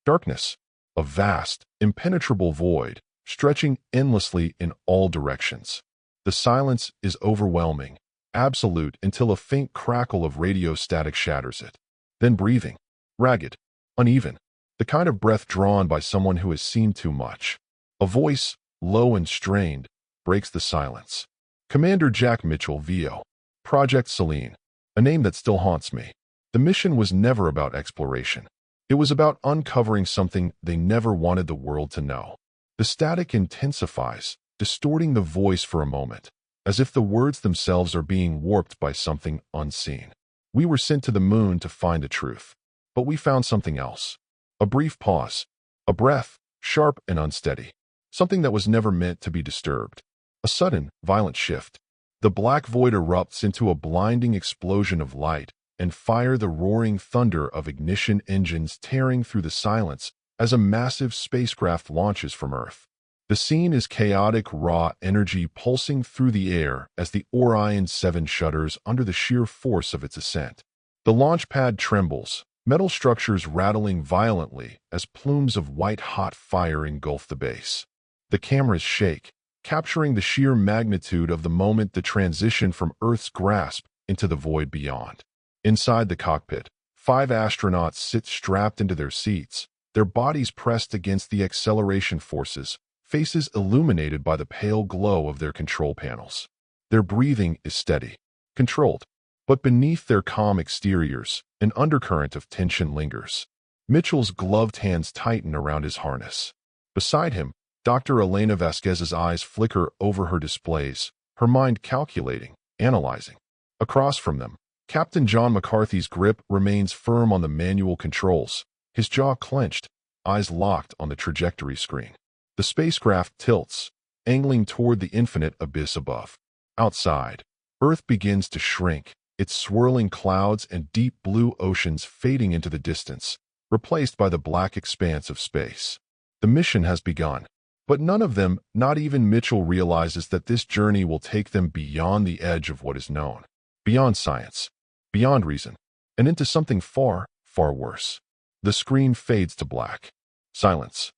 Darkness. A vast, impenetrable void, stretching endlessly in all directions. The silence is overwhelming, absolute until a faint crackle of radio static shatters it. Then breathing. Ragged. Uneven. The kind of breath drawn by someone who has seen too much. A voice, low and strained, breaks the silence. Commander Jack Mitchell, VO. Project Seline. A name that still haunts me. The mission was never about exploration. It was about uncovering something they never wanted the world to know. The static intensifies, distorting the voice for a moment, as if the words themselves are being warped by something unseen. We were sent to the moon to find the truth, but we found something else. A brief pause. A breath, sharp and unsteady. Something that was never meant to be disturbed. A sudden, violent shift. The black void erupts into a blinding explosion of light and fire, the roaring thunder of ignition engines tearing through the silence as a massive spacecraft launches from Earth. The scene is chaotic, raw energy pulsing through the air as the Orion 7 shudders under the sheer force of its ascent. The launch pad trembles, metal structures rattling violently as plumes of white-hot fire engulf the base. The cameras shake, capturing the sheer magnitude of the moment, the transition from Earth's grasp into the void beyond. Inside the cockpit, 5 astronauts sit strapped into their seats, their bodies pressed against the acceleration forces, faces illuminated by the pale glow of their control panels. Their breathing is steady, controlled, but beneath their calm exteriors, an undercurrent of tension lingers. Mitchell's gloved hands tighten around his harness. Beside him, Dr. Elena Vasquez's eyes flicker over her displays, her mind calculating, analyzing. Across from them, Captain John McCarthy's grip remains firm on the manual controls, his jaw clenched, eyes locked on the trajectory screen. The spacecraft tilts, angling toward the infinite abyss above. Outside, Earth begins to shrink, its swirling clouds and deep blue oceans fading into the distance, replaced by the black expanse of space. The mission has begun, but none of them, not even Mitchell, realizes that this journey will take them beyond the edge of what is known, beyond science, beyond reason, and into something far, far worse. The screen fades to black. Silence.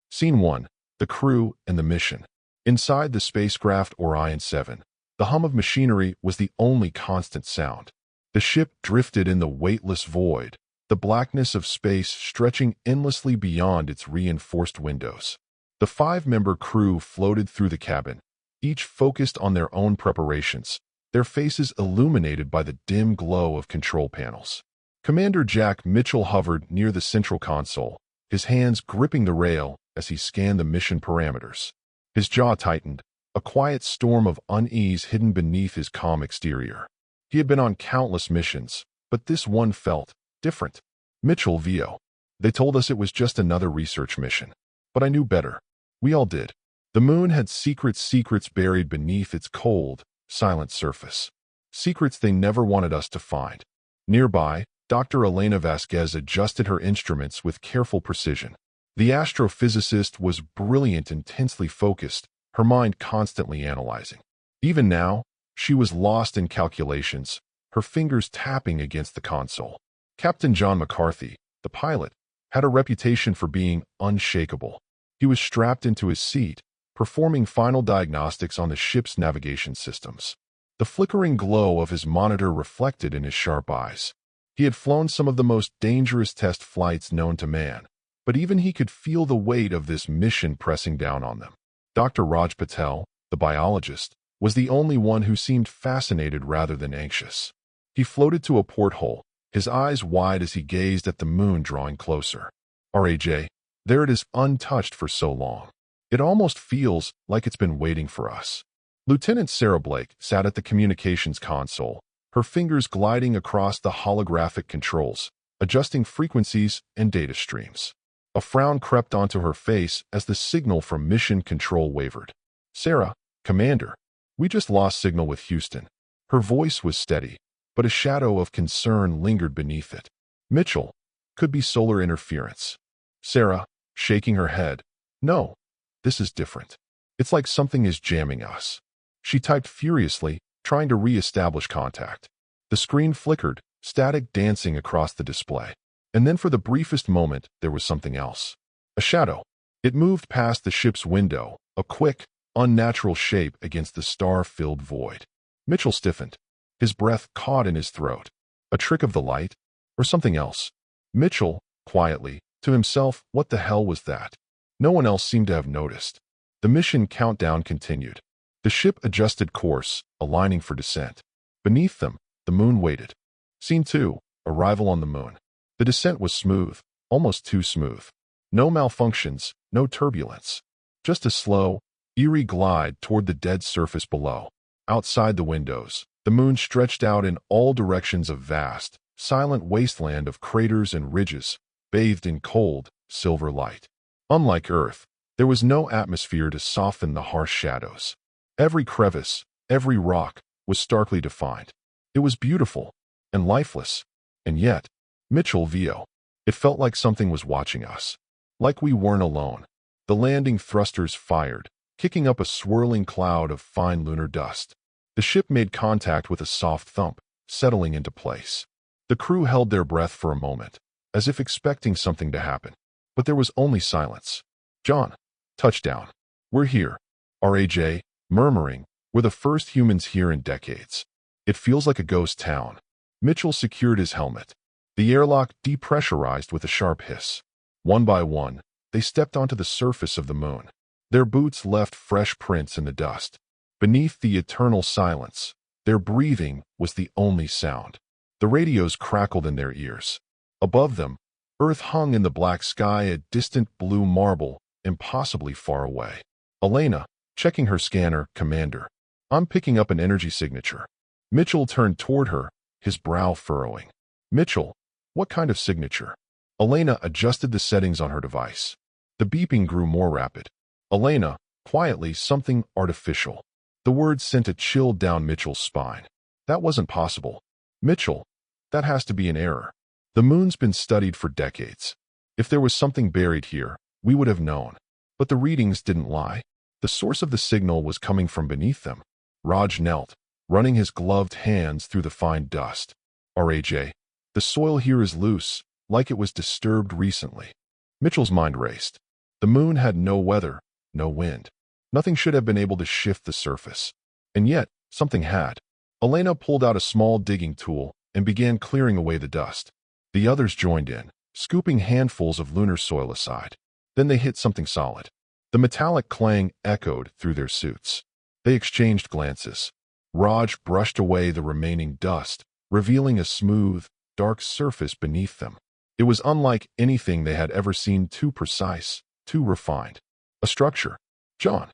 Scene 1. The crew and the mission. Inside the spacecraft Orion 7, the hum of machinery was the only constant sound. The ship drifted in the weightless void, the blackness of space stretching endlessly beyond its reinforced windows. The 5-member crew floated through the cabin, each focused on their own preparations, their faces illuminated by the dim glow of control panels. Commander Jack Mitchell hovered near the central console, his hands gripping the rail as he scanned the mission parameters. His jaw tightened, a quiet storm of unease hidden beneath his calm exterior. He had been on countless missions, but this one felt different. Mitchell, VO. They told us it was just another research mission. But I knew better. We all did. The moon had secrets buried beneath its cold, silent surface. Secrets they never wanted us to find. Nearby, Dr. Elena Vasquez adjusted her instruments with careful precision. The astrophysicist was brilliant, intensely focused, her mind constantly analyzing. Even now, she was lost in calculations, her fingers tapping against the console. Captain John McCarthy, the pilot, had a reputation for being unshakable. He was strapped into his seat, performing final diagnostics on the ship's navigation systems. The flickering glow of his monitor reflected in his sharp eyes. He had flown some of the most dangerous test flights known to man, but even he could feel the weight of this mission pressing down on them. Dr. Raj Patel, the biologist, was the only one who seemed fascinated rather than anxious. He floated to a porthole, his eyes wide as he gazed at the moon drawing closer. "RAJ, there it is, untouched for so long. It almost feels like it's been waiting for us." Lieutenant Sarah Blake sat at the communications console, her fingers gliding across the holographic controls, adjusting frequencies and data streams. A frown crept onto her face as the signal from mission control wavered. "Sarah, Commander, we just lost signal with Houston." Her voice was steady, but a shadow of concern lingered beneath it. "Mitchell, could be solar interference." Sarah, shaking her head, "No, this is different. It's like something is jamming us." She typed furiously, trying to re-establish contact. The screen flickered, static dancing across the display. And then for the briefest moment, there was something else. A shadow. It moved past the ship's window, a quick, unnatural shape against the star-filled void. Mitchell stiffened. His breath caught in his throat. A trick of the light? Or something else? Mitchell, quietly, to himself, what the hell was that? No one else seemed to have noticed. The mission countdown continued. The ship adjusted course, aligning for descent. Beneath them, the moon waited. Scene 2, Arrival on the Moon. The descent was smooth, almost too smooth. No malfunctions, no turbulence. Just a slow, eerie glide toward the dead surface below. Outside the windows, the moon stretched out in all directions, a vast, silent wasteland of craters and ridges, bathed in cold, silver light. Unlike Earth, there was no atmosphere to soften the harsh shadows. Every crevice, every rock, was starkly defined. It was beautiful and lifeless, and yet, Mitchell Vio. It felt like something was watching us. Like we weren't alone. The landing thrusters fired, kicking up a swirling cloud of fine lunar dust. The ship made contact with a soft thump, settling into place. The crew held their breath for a moment, as if expecting something to happen. But there was only silence. John. Touchdown. We're here. RAJ, murmuring, we're the first humans here in decades. It feels like a ghost town. Mitchell secured his helmet. The airlock depressurized with a sharp hiss. One by one, they stepped onto the surface of the moon. Their boots left fresh prints in the dust. Beneath the eternal silence, their breathing was the only sound. The radios crackled in their ears. Above them, Earth hung in the black sky, a distant blue marble, impossibly far away. Elena, checking her scanner, Commander. I'm picking up an energy signature. Mitchell turned toward her, his brow furrowing. Mitchell, what kind of signature? Elena adjusted the settings on her device. The beeping grew more rapid. Elena, quietly, something artificial. The words sent a chill down Mitchell's spine. That wasn't possible. Mitchell, that has to be an error. The moon's been studied for decades. If there was something buried here, we would have known. But the readings didn't lie. The source of the signal was coming from beneath them. Raj knelt, running his gloved hands through the fine dust. RAJ, the soil here is loose, like it was disturbed recently. Mitchell's mind raced. The moon had no weather, no wind. Nothing should have been able to shift the surface. And yet, something had. Elena pulled out a small digging tool and began clearing away the dust. The others joined in, scooping handfuls of lunar soil aside. Then they hit something solid. The metallic clang echoed through their suits. They exchanged glances. Raj brushed away the remaining dust, revealing a smooth, dark surface beneath them. It was unlike anything they had ever seen, too precise, too refined. A structure. John.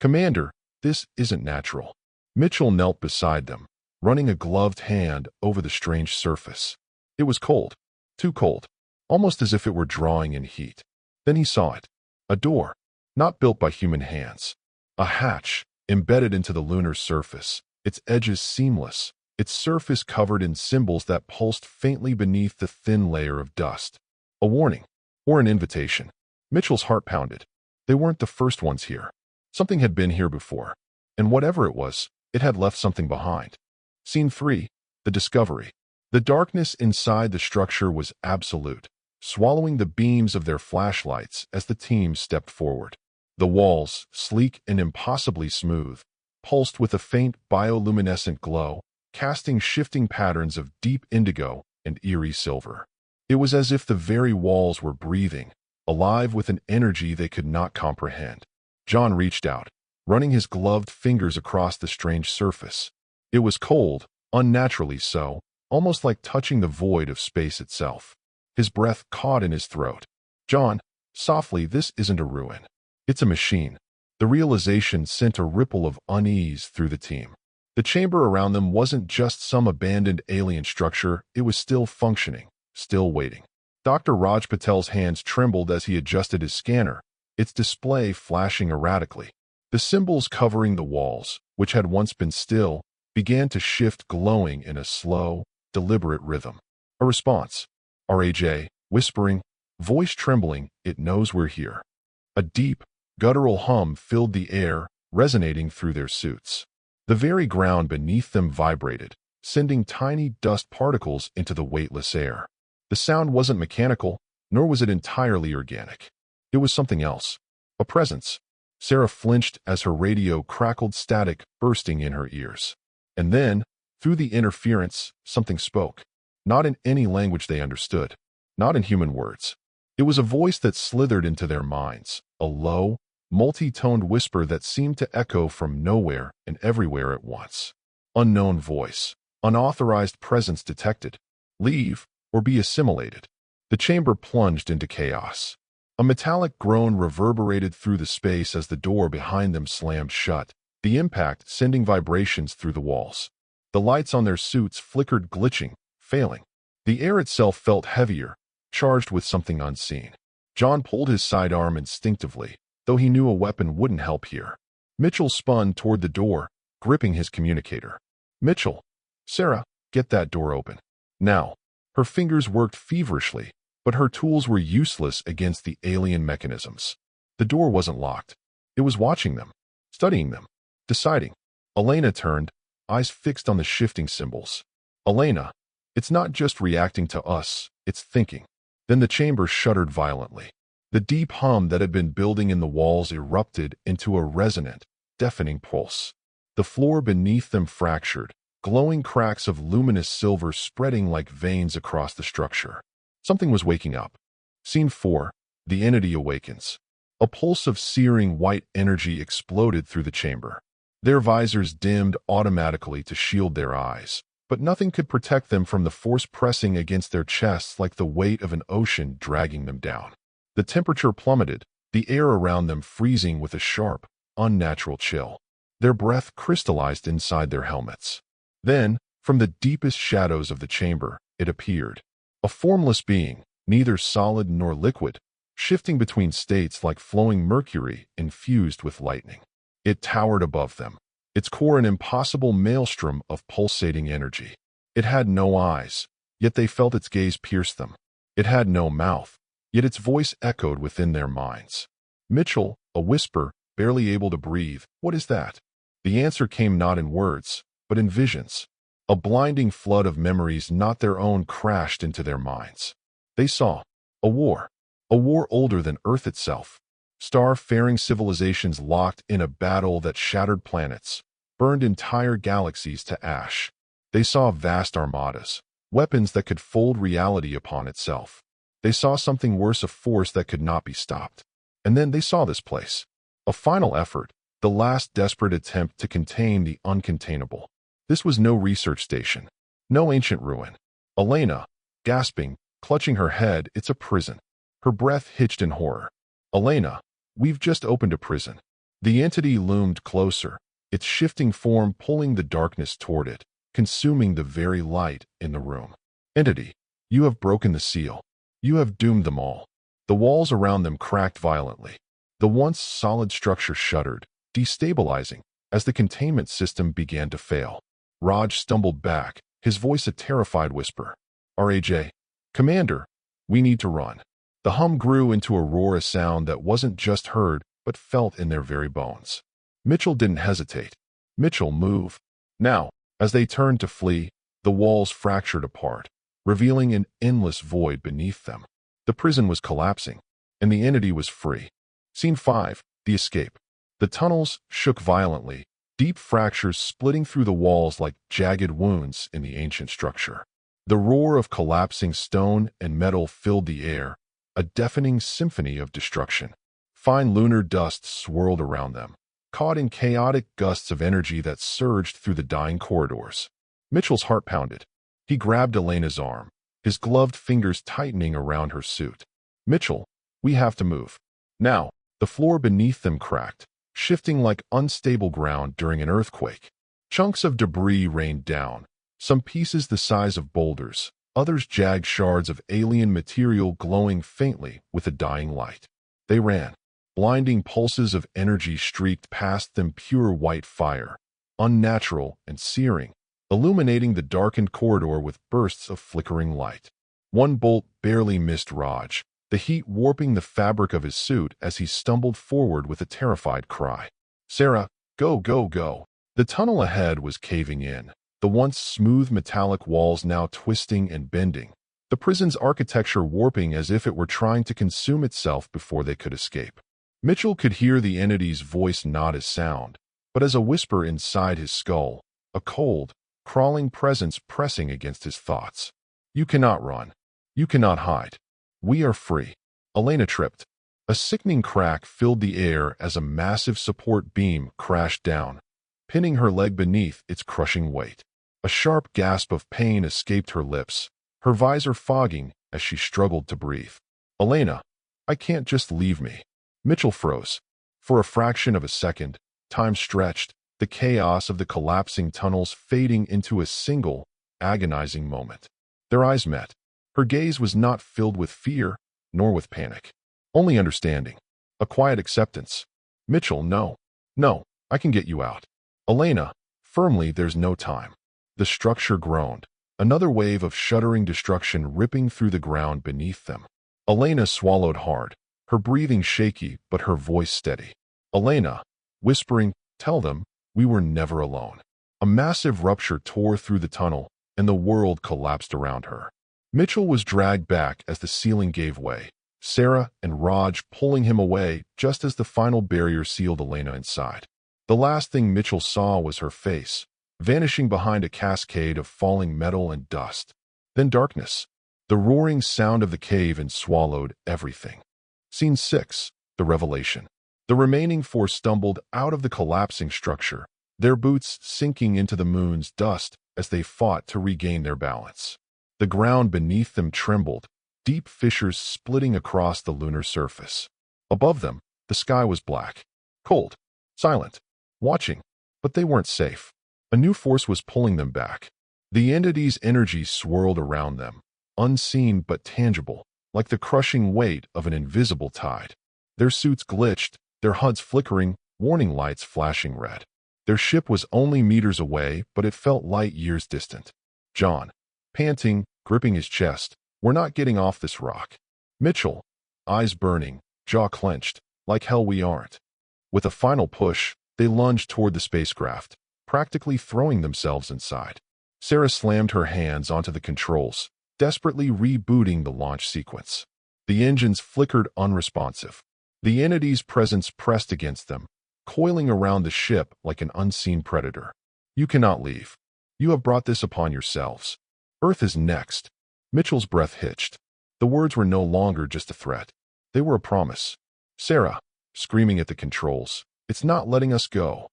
Commander, this isn't natural. Mitchell knelt beside them, running a gloved hand over the strange surface. It was cold. Too cold. Almost as if it were drawing in heat. Then he saw it. A door. Not built by human hands. A hatch, embedded into the lunar surface, its edges seamless, its surface covered in symbols that pulsed faintly beneath the thin layer of dust. A warning. Or an invitation. Mitchell's heart pounded. They weren't the first ones here. Something had been here before. And whatever it was, it had left something behind. Scene 3. The Discovery. The darkness inside the structure was absolute, swallowing the beams of their flashlights as the team stepped forward. The walls, sleek and impossibly smooth, pulsed with a faint bioluminescent glow, casting shifting patterns of deep indigo and eerie silver. It was as if the very walls were breathing, alive with an energy they could not comprehend. John reached out, running his gloved fingers across the strange surface. It was cold, unnaturally so, almost like touching the void of space itself. His breath caught in his throat. John, softly, this isn't a ruin. It's a machine. The realization sent a ripple of unease through the team. The chamber around them wasn't just some abandoned alien structure, it was still functioning, still waiting. Dr. Raj Patel's hands trembled as he adjusted his scanner, its display flashing erratically. The symbols covering the walls, which had once been still, began to shift, glowing in a slow, deliberate rhythm. A response. RAJ, whispering, voice trembling, it knows we're here. A deep, guttural hum filled the air, resonating through their suits. The very ground beneath them vibrated, sending tiny dust particles into the weightless air. The sound wasn't mechanical, nor was it entirely organic. It was something else. A presence. Sarah flinched as her radio crackled, static bursting in her ears. And then, through the interference, something spoke. Not in any language they understood. Not in human words. It was a voice that slithered into their minds, a low, multi-toned whisper that seemed to echo from nowhere and everywhere at once. Unknown voice. Unauthorized presence detected. Leave, or be assimilated. The chamber plunged into chaos. A metallic groan reverberated through the space as the door behind them slammed shut, the impact sending vibrations through the walls. The lights on their suits flickered, glitching, failing. The air itself felt heavier, charged with something unseen. John pulled his sidearm instinctively, though he knew a weapon wouldn't help here. Mitchell spun toward the door, gripping his communicator. Mitchell. Sarah, get that door open. Now. Her fingers worked feverishly, but her tools were useless against the alien mechanisms. The door wasn't locked. It was watching them, studying them, deciding. Elena turned, eyes fixed on the shifting symbols. Elena, it's not just reacting to us, it's thinking. Then the chamber shuddered violently. The deep hum that had been building in the walls erupted into a resonant, deafening pulse. The floor beneath them fractured, glowing cracks of luminous silver spreading like veins across the structure. Something was waking up. Scene 4. The entity awakens. A pulse of searing white energy exploded through the chamber. Their visors dimmed automatically to shield their eyes, but nothing could protect them from the force pressing against their chests like the weight of an ocean dragging them down. The temperature plummeted, the air around them freezing with a sharp, unnatural chill. Their breath crystallized inside their helmets. Then, from the deepest shadows of the chamber, it appeared. A formless being, neither solid nor liquid, shifting between states like flowing mercury infused with lightning. It towered above them, its core an impossible maelstrom of pulsating energy. It had no eyes, yet they felt its gaze pierce them. It had no mouth, yet its voice echoed within their minds. Mitchell, a whisper, barely able to breathe, "What is that?" The answer came not in words, but in visions. A blinding flood of memories not their own crashed into their minds. They saw a war older than Earth itself. Star-faring civilizations locked in a battle that shattered planets, burned entire galaxies to ash. They saw vast armadas, weapons that could fold reality upon itself. They saw something worse, a force that could not be stopped. And then they saw this place. A final effort, the last desperate attempt to contain the uncontainable. This was no research station, no ancient ruin. Elena, gasping, clutching her head, it's a prison. Her breath hitched in horror. Elena, we've just opened a prison. The entity loomed closer, its shifting form pulling the darkness toward it, consuming the very light in the room. Entity, you have broken the seal. You have doomed them all. The walls around them cracked violently. The once solid structure shuddered, destabilizing, as the containment system began to fail. Raj stumbled back, his voice a terrified whisper. "RAJ, Commander, we need to run." The hum grew into a roar, a sound that wasn't just heard, but felt in their very bones. Mitchell didn't hesitate. "Mitchell, move." Now, as they turned to flee, the walls fractured apart, revealing an endless void beneath them. The prison was collapsing, and the entity was free. Scene 5. The escape. The tunnels shook violently, deep fractures splitting through the walls like jagged wounds in the ancient structure. The roar of collapsing stone and metal filled the air, a deafening symphony of destruction. Fine lunar dust swirled around them, caught in chaotic gusts of energy that surged through the dying corridors. Mitchell's heart pounded. He grabbed Elena's arm, his gloved fingers tightening around her suit. "Mitchell, we have to move." Now, the floor beneath them cracked, shifting like unstable ground during an earthquake. Chunks of debris rained down, some pieces the size of boulders, others jagged shards of alien material glowing faintly with a dying light. They ran. Blinding pulses of energy streaked past them, pure white fire, unnatural and searing, illuminating the darkened corridor with bursts of flickering light. One bolt barely missed Raj, the heat warping the fabric of his suit as he stumbled forward with a terrified cry. "Sarah, go, go, go." The tunnel ahead was caving in, the once smooth metallic walls now twisting and bending. the prison's architecture warping as if it were trying to consume itself before they could escape. Mitchell could hear the entity's voice not as sound, but as a whisper inside his skull, a cold, crawling presence pressing against his thoughts. You cannot run. You cannot hide. We are free. Elena tripped. A sickening crack filled the air as a massive support beam crashed down, pinning her leg beneath its crushing weight. A sharp gasp of pain escaped her lips, her visor fogging as she struggled to breathe. Elena, I can't just leave me. Mitchell froze. For a fraction of a second, time stretched, the chaos of the collapsing tunnels fading into a single, agonizing moment. Their eyes met. Her gaze was not filled with fear, nor with panic. Only understanding. A quiet acceptance. Mitchell, no. No, I can get you out. Elena, firmly, there's no time. The structure groaned. Another wave of shuddering destruction ripping through the ground beneath them. Elena swallowed hard, her breathing shaky but her voice steady. Elena, whispering, tell them, we were never alone. A massive rupture tore through the tunnel, and the world collapsed around her. Mitchell was dragged back as the ceiling gave way, Sarah and Raj pulling him away just as the final barrier sealed Elena inside. The last thing Mitchell saw was her face, vanishing behind a cascade of falling metal and dust. Then darkness. The roaring sound of the cave and swallowed everything. Scene 6. The Revelation. The remaining four stumbled out of the collapsing structure, their boots sinking into the moon's dust as they fought to regain their balance. The ground beneath them trembled, deep fissures splitting across the lunar surface. Above them, the sky was black, cold, silent, watching, but they weren't safe. A new force was pulling them back. The entity's energy swirled around them, unseen but tangible, like the crushing weight of an invisible tide. Their suits glitched, their HUDs flickering, warning lights flashing red. Their ship was only meters away, but it felt light years distant. John, panting, gripping his chest, we're not getting off this rock. Mitchell, eyes burning, jaw clenched, like hell we aren't. With a final push, they lunged toward the spacecraft, practically throwing themselves inside. Sarah slammed her hands onto the controls, desperately rebooting the launch sequence. The engines flickered unresponsive. The entity's presence pressed against them, coiling around the ship like an unseen predator. You cannot leave. You have brought this upon yourselves. Earth is next. Mitchell's breath hitched. The words were no longer just a threat. They were a promise. Sarah, screaming at the controls, it's not letting us go.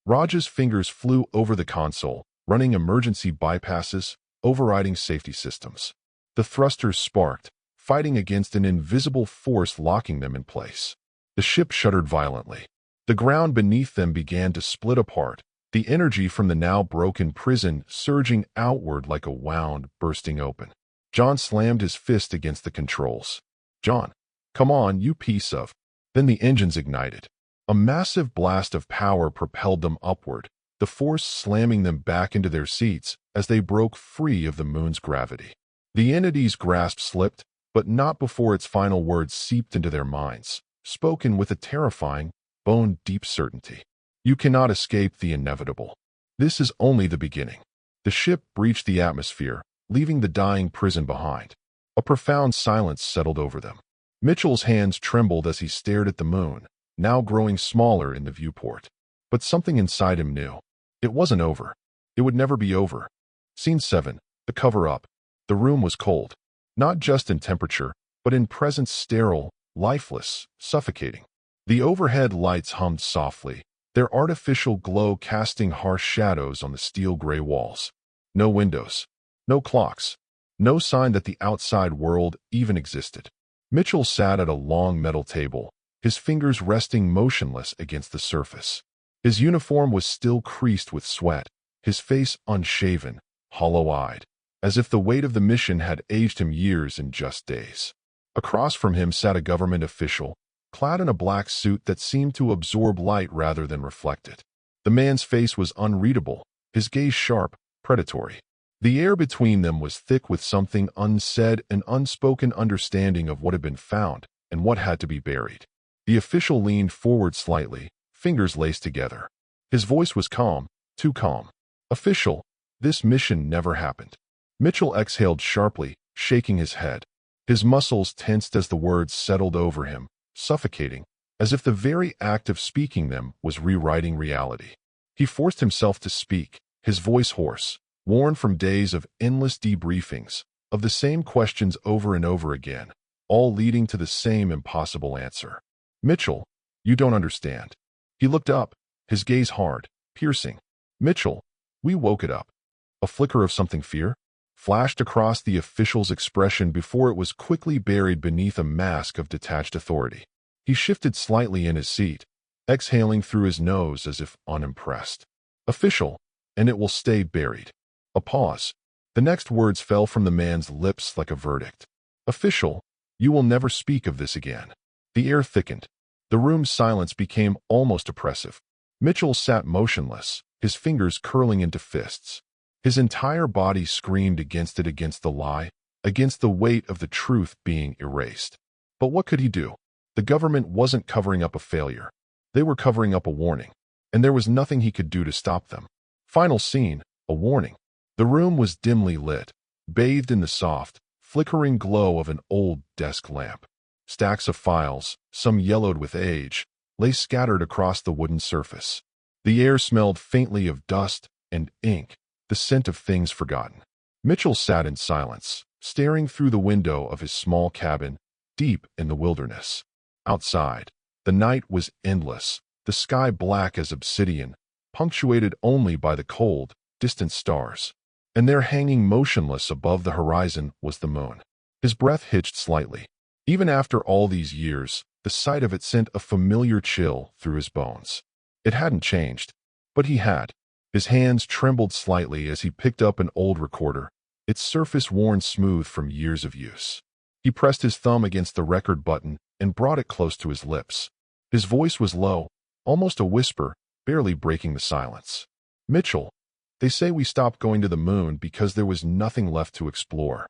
Raj's fingers flew over the console, running emergency bypasses, overriding safety systems. The thrusters sparked, fighting against an invisible force locking them in place. The ship shuddered violently. The ground beneath them began to split apart, the energy from the now broken prison surging outward like a wound bursting open. John slammed his fist against the controls. John, come on, you piece of... Then the engines ignited. A massive blast of power propelled them upward, the force slamming them back into their seats as they broke free of the moon's gravity. The entity's grasp slipped, but not before its final words seeped into their minds, spoken with a terrifying, bone-deep certainty. You cannot escape the inevitable. This is only the beginning. The ship breached the atmosphere, leaving the dying prison behind. A profound silence settled over them. Mitchell's hands trembled as he stared at the moon, now growing smaller in the viewport. But something inside him knew. It wasn't over. It would never be over. Scene 7. The cover-up. The room was cold. Not just in temperature, but in presence sterile, lifeless, suffocating. The overhead lights hummed softly, their artificial glow casting harsh shadows on the steel-gray walls. No windows. No clocks. No sign that the outside world even existed. Mitchell sat at a long metal table, his fingers resting motionless against the surface. His uniform was still creased with sweat, his face unshaven, hollow-eyed, as if the weight of the mission had aged him years in just days. Across from him sat a government official, clad in a black suit that seemed to absorb light rather than reflect it. The man's face was unreadable, his gaze sharp, predatory. The air between them was thick with something unsaid and unspoken understanding of what had been found and what had to be buried. The official leaned forward slightly, fingers laced together. His voice was calm, too calm. Official, this mission never happened. Mitchell exhaled sharply, shaking his head. His muscles tensed as the words settled over him, suffocating, as if the very act of speaking them was rewriting reality. He forced himself to speak, his voice hoarse, worn from days of endless debriefings, of the same questions over and over again, all leading to the same impossible answer. Mitchell, you don't understand. He looked up, his gaze hard, piercing. Mitchell, we woke it up. A flicker of something fear flashed across the official's expression before it was quickly buried beneath a mask of detached authority. He shifted slightly in his seat, exhaling through his nose as if unimpressed. Official, and it will stay buried. A pause. The next words fell from the man's lips like a verdict. Official, you will never speak of this again. The air thickened. The room's silence became almost oppressive. Mitchell sat motionless, his fingers curling into fists. His entire body screamed against the lie, against the weight of the truth being erased. But what could he do? The government wasn't covering up a failure. They were covering up a warning, and there was nothing he could do to stop them. Final scene, a warning. The room was dimly lit, bathed in the soft, flickering glow of an old desk lamp. Stacks of files, some yellowed with age, lay scattered across the wooden surface. The air smelled faintly of dust and ink, the scent of things forgotten. Mitchell sat in silence, staring through the window of his small cabin, deep in the wilderness. Outside, the night was endless, the sky black as obsidian, punctuated only by the cold, distant stars. And there hanging motionless above the horizon was the moon. His breath hitched slightly. Even after all these years, the sight of it sent a familiar chill through his bones. It hadn't changed, but he had. His hands trembled slightly as he picked up an old recorder, its surface worn smooth from years of use. He pressed his thumb against the record button and brought it close to his lips. His voice was low, almost a whisper, barely breaking the silence. Mitchell, they say we stopped going to the moon because there was nothing left to explore.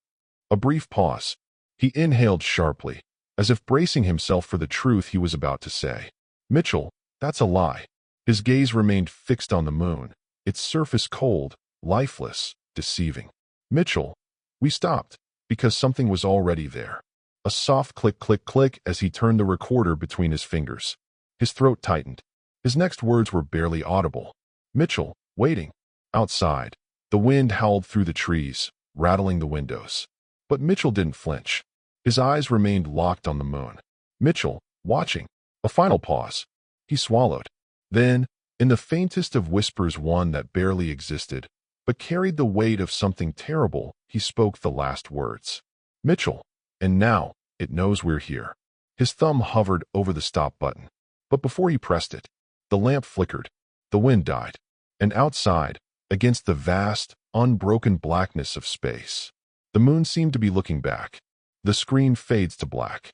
A brief pause. He inhaled sharply, as if bracing himself for the truth he was about to say. Mitchell, that's a lie. His gaze remained fixed on the moon, its surface cold, lifeless, deceiving. Mitchell, we stopped, because something was already there. A soft click, click, click as he turned the recorder between his fingers. His throat tightened. His next words were barely audible. Mitchell, waiting. Outside, the wind howled through the trees, rattling the windows. But Mitchell didn't flinch. His eyes remained locked on the moon. Mitchell, watching. A final pause. He swallowed. Then, in the faintest of whispers, one that barely existed, but carried the weight of something terrible, he spoke the last words. Mitchell, and now, it knows we're here. His thumb hovered over the stop button. But before he pressed it, the lamp flickered, the wind died, and outside, against the vast, unbroken blackness of space, the moon seemed to be looking back. The screen fades to black.